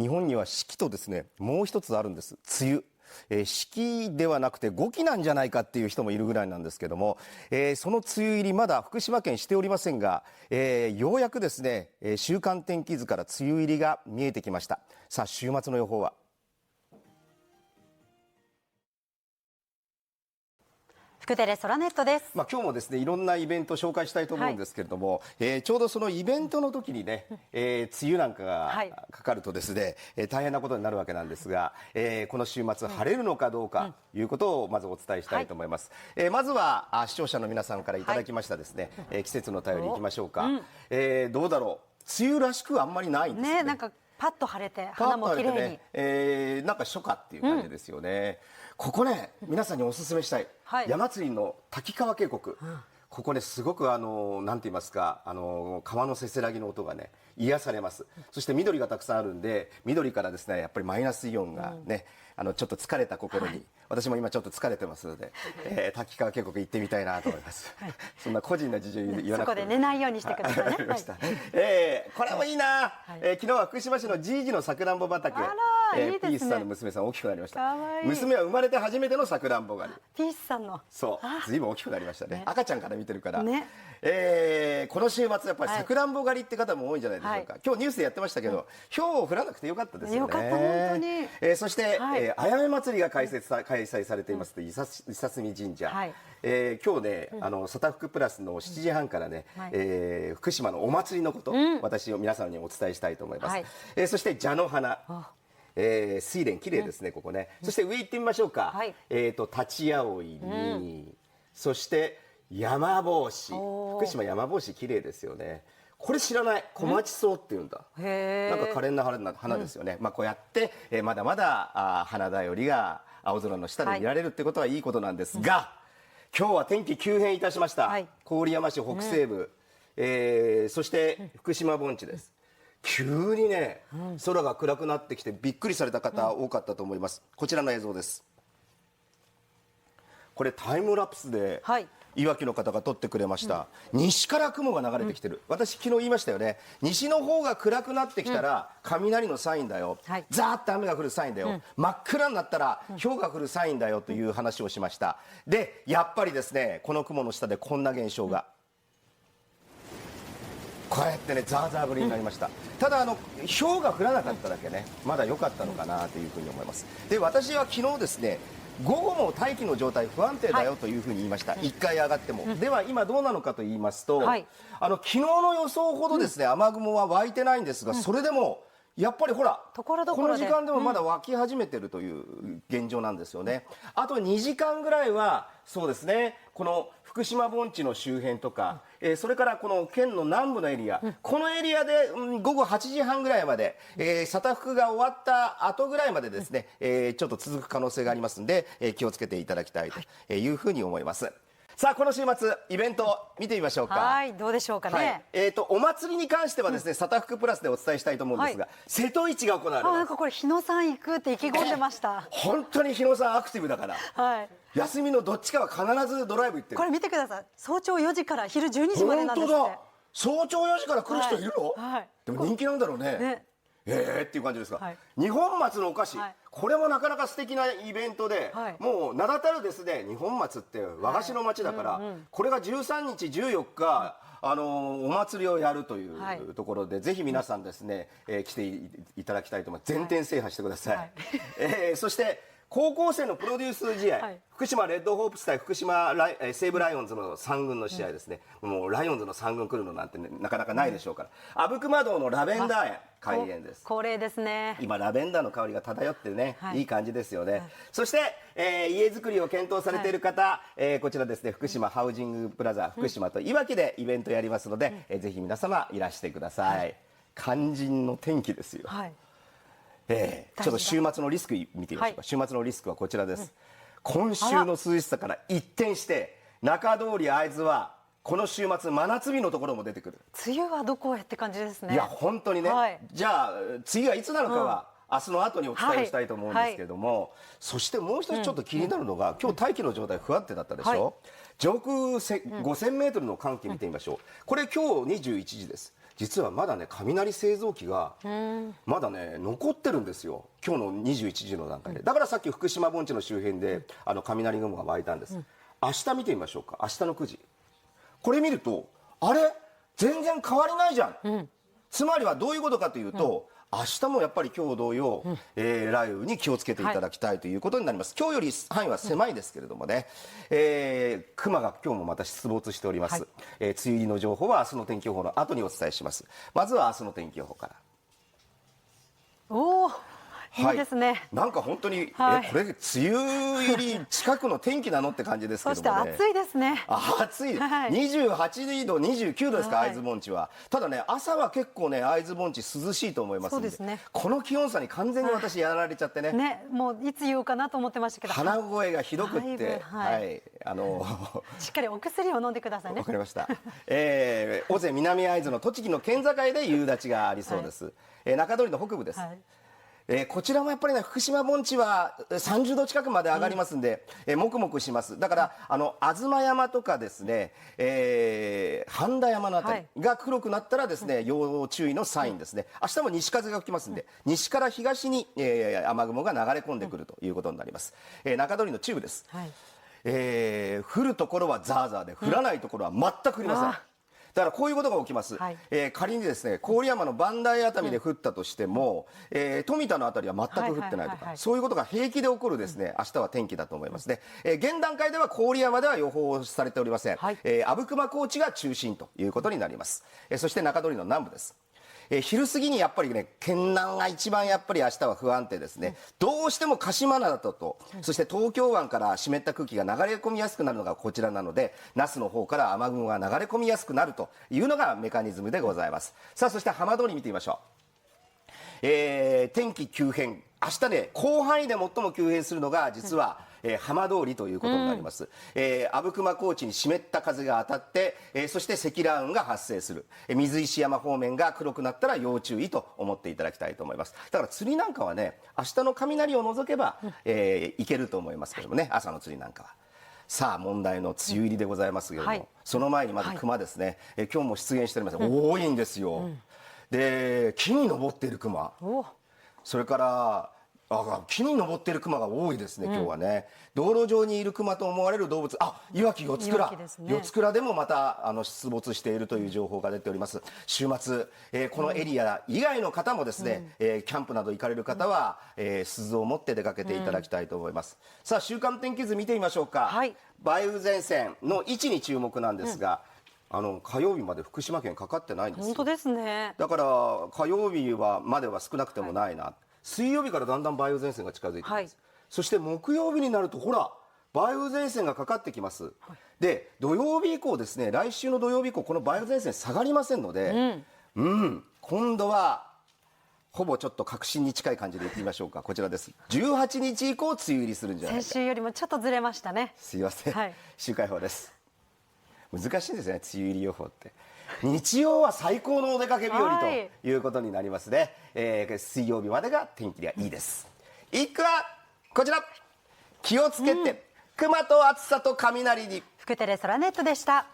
日本には四季とですね、もう一つあるんです。梅雨。四季ではなくて五季なんじゃないかっていう人もいるぐらいなんですけども、その梅雨入りまだ福島県しておりませんが、ようやくですね、週間天気図から梅雨入りが見えてきました。さあ、週末の予報は。福テレソラネットです。今日もですね、いろんなイベントを紹介したいと思うんですけれども、ちょうどそのイベントの時にね、梅雨なんかがかかるとですね、大変なことになるわけなんですが、この週末晴れるのかどうかということをまずお伝えしたいと思います。まずは視聴者の皆さんからいただきましたですね、季節の便りいきましょうか。どうだろう、梅雨らしくあんまりないんですね。なんかパッと晴れて花も綺麗に、なんか初夏っていう感じですよね。ここね、皆さんにおすすめしたい、山釣りの滝川渓谷、ここねすごくなんて言いますか、川のせせらぎの音がね癒されます。そして緑がたくさんあるんで、緑からですねやっぱりマイナスイオンがね、ちょっと疲れた心に、私も今ちょっと疲れてますので、滝川渓谷行ってみたいなと思います。そんな個人の事情言わなくて、そこで寝ないようにしてくださいね。これもいいな。昨日は福島市のじいじのさくらんぼ畑、ピースさんの娘さん大きくなりました。娘は生まれて初めてのさくらんぼ狩り。ピースさんの。そう、ずいぶん大きくなりましたね。赤ちゃんから見てるから。この週末やっぱりさくらんぼ狩りって方も多いんじゃないでしょうか。今日ニュースでやってましたけど、氷降らなくてよかったですよね。よかった本当に。そしてあやめ祭りが開催されています伊佐住神社。今日ね、サタフクプラスの7時半からね、福島のお祭りのこと、私を皆さんにお伝えしたいと思います。そして蛇の花。睡蓮綺麗ですね、ここね。そして上行ってみましょうか。立ち葵に、そして山帽子。福島山帽子綺麗ですよね。これ知らない、小町草っていうんだ。なんか可憐な花ですよね。こうやってまだまだ花だよりが青空の下で見られるってことはいいことなんですが、今日は天気急変いたしました。郡山市北西部、そして福島盆地です。急にね、空が暗くなってきてびっくりされた方多かったと思います。こちらの映像です。これタイムラプスでいわきの方が撮ってくれました。西から雲が流れてきてる。私昨日言いましたよね。西の方が暗くなってきたら雷のサインだよ。ザーッと雨が降るサインだよ。真っ暗になったら氷が降るサインだよという話をしました。で、やっぱりですね、この雲の下でこんな現象が。こうやってね、ザーザー降りになりました。ただ氷が降らなかっただけね、まだ良かったのかなというふうに思います。で、私は昨日ですね、午後も大気の状態不安定だよというふうに言いました。1回上がっても。では今どうなのかと言いますと、昨日の予想ほどですね、雨雲は湧いてないんですが、それでもやっぱりほら、この時間でもまだ湧き始めてるという現状なんですよね。あと2時間ぐらいは、そうですね、この福島盆地の周辺とか、それからこの県の南部のエリア、このエリアで午後8時半ぐらいまで、サタフクが終わった後ぐらいまでですね、ちょっと続く可能性がありますので、気をつけていただきたいというふうに思います。さあ、この週末イベント見てみましょうか。どうでしょうかね。お祭りに関してはですね、サタフクプラスでお伝えしたいと思うんですが、瀬戸市が行われます。なんかこれ日野さん行くって意気込んでました。本当に日野さんアクティブだから。休みのどっちかは必ずドライブ行ってる。これ見てください。早朝4時から昼12時までなんですって。本当だ。早朝4時から来る人いるの？でも人気なんだろうね。っていう感じですか。二本松のお菓子、これもなかなか素敵なイベントで、もう名だたるですね、二本松って和菓子の街だから、これが13日14日お祭りをやるというところで、ぜひ皆さんですね、来ていただきたいと思います。全店制覇してください。そして高校生のプロデュース試合、福島レッドホープス対福島西武ライオンズの3軍の試合ですね。もうライオンズの3軍来るのなんて、なかなかないでしょうから。阿武隈堂のラベンダー園開園です。恒例ですね。今ラベンダーの香りが漂ってね、いい感じですよね。そして、家づくりを検討されている方、こちらですね、福島ハウジングプラザ福島といわきでイベントやりますので、ぜひ皆様いらしてください。肝心の天気ですよ。ちょっと週末のリスク見てみましょうか。週末のリスクはこちらです。今週の涼しさから一転して中通り会津はこの週末真夏日のところも出てくる。梅雨はどこへって感じですね。いや本当にね、じゃあ梅雨はいつなのかは、明日の後にお伝えしたいと思うんですけれども、そしてもう一つちょっと気になるのが、今日大気の状態不安定だったでしょ。上空5000メートルの寒気見てみましょう。これ今日21時です。実はまだね雷製造機がまだね残ってるんですよ、今日の21時の段階で。だからさっき福島盆地の周辺で雷雲が湧いたんです。明日見てみましょうか。明日の9時、これ見るとあれ全然変わりないじゃん、つまりはどういうことかというと、明日もやっぱり今日同様、雷雨に気をつけていただきたいということになります。今日より範囲は狭いですけれどもね、熊が今日もまた出没しております。梅雨入りの情報は明日の天気予報の後にお伝えします。まずは明日の天気予報から。おお、いいですね。なんか本当に、はい、これ梅雨入り近くの天気なのって感じですけどもね。そして暑いですね。暑い、28度29度ですか、会津盆地は。ただね、朝は結構ね会津盆地涼しいと思いますので、この気温差に完全に私やられちゃってね、もういつ言おうかなと思ってましたけど、鼻声がひどくって、しっかりお薬を飲んでくださいね。わかりました。尾瀬南会津の栃木の県境で夕立がありそうです。中通りの北部です。こちらもやっぱりね、福島盆地は30度近くまで上がりますんで、もくもくします。だから東山とかですね、半田山のあたりが黒くなったらですね、要注意のサインですね。明日も西風が吹きますんで、西から東に、雨雲が流れ込んでくるということになります。中通りの中部です。降るところはザーザーで、降らないところは全く降りません。だからこういうことが起きます。仮にですね、郡山の磐梯熱海で降ったとしても、富田のあたりは全く降ってないとか、そういうことが平気で起こるですね、明日は天気だと思いますね。現段階では郡山では予報されておりません。阿武隈高地が中心ということになります。そして中通りの南部です。昼過ぎにやっぱりね、県南が一番やっぱり明日は不安定ですね。どうしても鹿島灘と、そして東京湾から湿った空気が流れ込みやすくなるのがこちらなので、那須の方から雨雲が流れ込みやすくなるというのがメカニズムでございます。さあ、そして浜通り見てみましょう。天気急変、明日ね、広範囲で最も急変するのが実は、浜通りということになります。阿武隈高地に湿った風が当たって、そして積乱雲が発生する。水石山方面が黒くなったら要注意と思っていただきたいと思います。だから釣りなんかはね、明日の雷を除けば、いけると思いますけどもね、朝の釣りなんかは。さあ、問題の梅雨入りでございますけれども、その前にまず熊ですね。今日も出現しております。多いんですよ。で、木に登っている熊。それから木に登っているクマが多いですね、今日はね。道路上にいるクマと思われる動物、いわき四つ倉、四つ倉でもまた出没しているという情報が出ております。週末、このエリア以外の方もですね、キャンプなど行かれる方は、鈴を持って出かけていただきたいと思います。さあ、週間天気図見てみましょうか。梅雨前線の位置に注目なんですが、火曜日まで福島県かかってないんですよ。本当ですね。だから火曜日までは少なくてもないな。水曜日からだんだん梅雨前線が近づいてきます。そして木曜日になるとほら梅雨前線がかかってきます。で、土曜日以降ですね、来週の土曜日以降この梅雨前線下がりませんので、今度はほぼちょっと確信に近い感じでいってみましょうか。こちらです。18日以降梅雨入りするんじゃないか。先週よりもちょっとずれましたね。すいません、週間予報です。難しいんですね、梅雨入り予報って。日曜は最高のお出かけ日和ということになりますね。水曜日までが天気がいいです。一句はこちら、気をつけて、熊と暑さと雷に。福テレソラネットでした。